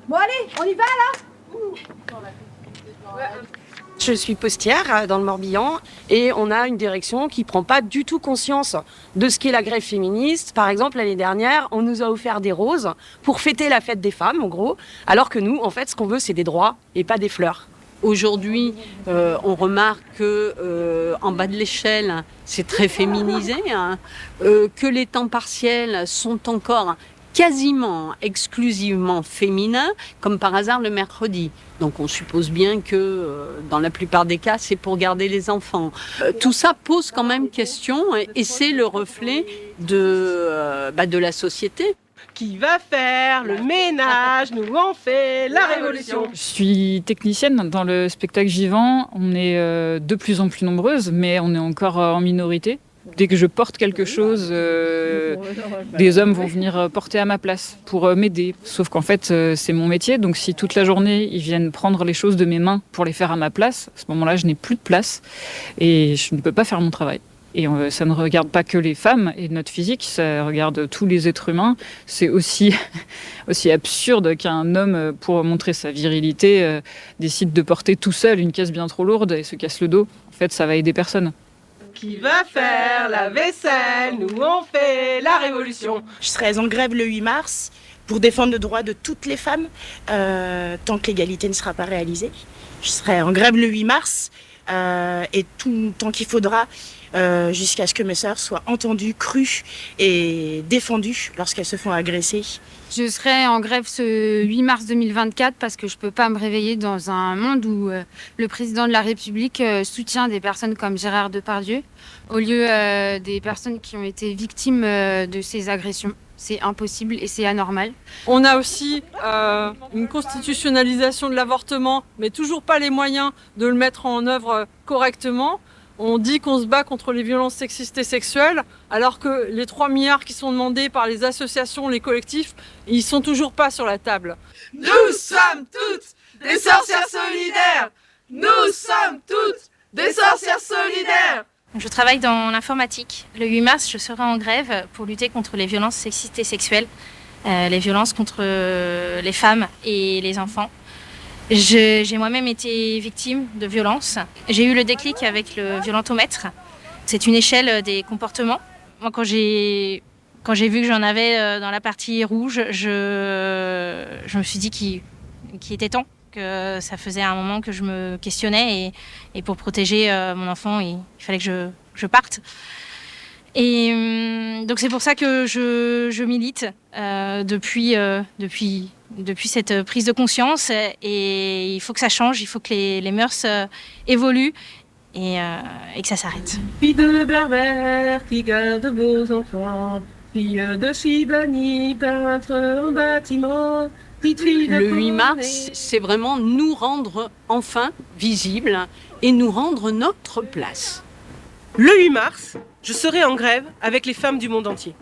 Bon allez, on y va là. Je suis postière dans le Morbihan et on a une direction qui prend pas du tout conscience de ce qu'est la grève féministe. Par exemple, l'année dernière, on nous a offert des roses pour fêter la fête des femmes, en gros, alors que nous, en fait, ce qu'on veut, c'est des droits et pas des fleurs. Aujourd'hui, on remarque que en bas de l'échelle, c'est très féminisé, hein, que les temps partiels sont encore quasiment exclusivement féminins, comme par hasard le mercredi. Donc on suppose bien que dans la plupart des cas, c'est pour garder les enfants. Tout ça pose quand même question et c'est le reflet de la société. Qui va faire le ménage? Nous on fait la révolution. Je suis technicienne dans le spectacle vivant. On est de plus en plus nombreuses, mais on est encore en minorité. Dès que je porte quelque chose, des hommes vont venir porter à ma place pour m'aider. Sauf qu'en fait, c'est mon métier. Donc si toute la journée, ils viennent prendre les choses de mes mains pour les faire à ma place, à ce moment-là, je n'ai plus de place et je ne peux pas faire mon travail. Et ça ne regarde pas que les femmes et notre physique, ça regarde tous les êtres humains. C'est aussi absurde qu'un homme, pour montrer sa virilité, décide de porter tout seul une caisse bien trop lourde et se casse le dos. En fait, ça va aider personne. Qui va faire la vaisselle? Nous on fait la révolution. Je serai en grève le 8 mars pour défendre le droit de toutes les femmes tant que l'égalité ne sera pas réalisée. Je serai en grève le 8 mars et tout tant qu'il faudra jusqu'à ce que mes sœurs soient entendues, crues et défendues lorsqu'elles se font agresser. Je serai en grève ce 8 mars 2024 parce que je ne peux pas me réveiller dans un monde où le président de la République soutient des personnes comme Gérard Depardieu au lieu des personnes qui ont été victimes de ces agressions. C'est impossible et c'est anormal. On a aussi une constitutionnalisation de l'avortement, mais toujours pas les moyens de le mettre en œuvre correctement. On dit qu'on se bat contre les violences sexistes et sexuelles, alors que les 3 milliards qui sont demandés par les associations, les collectifs, ils sont toujours pas sur la table. Nous sommes toutes des sorcières solidaires. Nous sommes toutes des sorcières solidaires. Je travaille dans l'informatique. Le 8 mars, je serai en grève pour lutter contre les violences sexistes et sexuelles, les violences contre les femmes et les enfants. J'ai moi-même été victime de violences. J'ai eu le déclic avec le violentomètre. C'est une échelle des comportements. Moi, quand j'ai vu que j'en avais dans la partie rouge, je me suis dit qu'il était temps, que ça faisait un moment que je me questionnais et pour protéger mon enfant, il fallait que je parte. Et donc c'est pour ça que je milite depuis cette prise de conscience et il faut que ça change, il faut que les mœurs évoluent et que ça s'arrête. Fille de berbère qui garde vos enfants, fille de Chibani, peintre en bâtiment. Le 8 mars, c'est vraiment nous rendre enfin visibles et nous rendre notre place. Le 8 mars, je serai en grève avec les femmes du monde entier.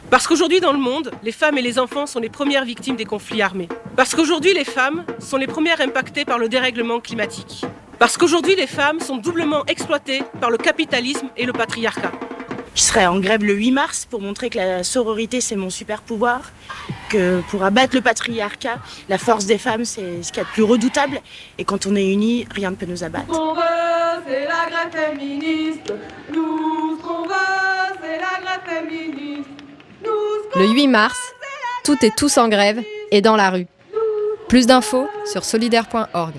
Parce qu'aujourd'hui dans le monde, les femmes et les enfants sont les premières victimes des conflits armés. Parce qu'aujourd'hui les femmes sont les premières impactées par le dérèglement climatique. Parce qu'aujourd'hui les femmes sont doublement exploitées par le capitalisme et le patriarcat. Je serai en grève le 8 mars pour montrer que la sororité c'est mon super pouvoir, que pour abattre le patriarcat, la force des femmes c'est ce qu'il y a de plus redoutable et quand on est unis, rien ne peut nous abattre. Ce qu'on veut, c'est la grève féministe. Nous, ce qu'on veut, c'est la grève féministe. Le 8 mars, toutes et tous en grève et dans la rue. Plus d'infos sur solidaire.org.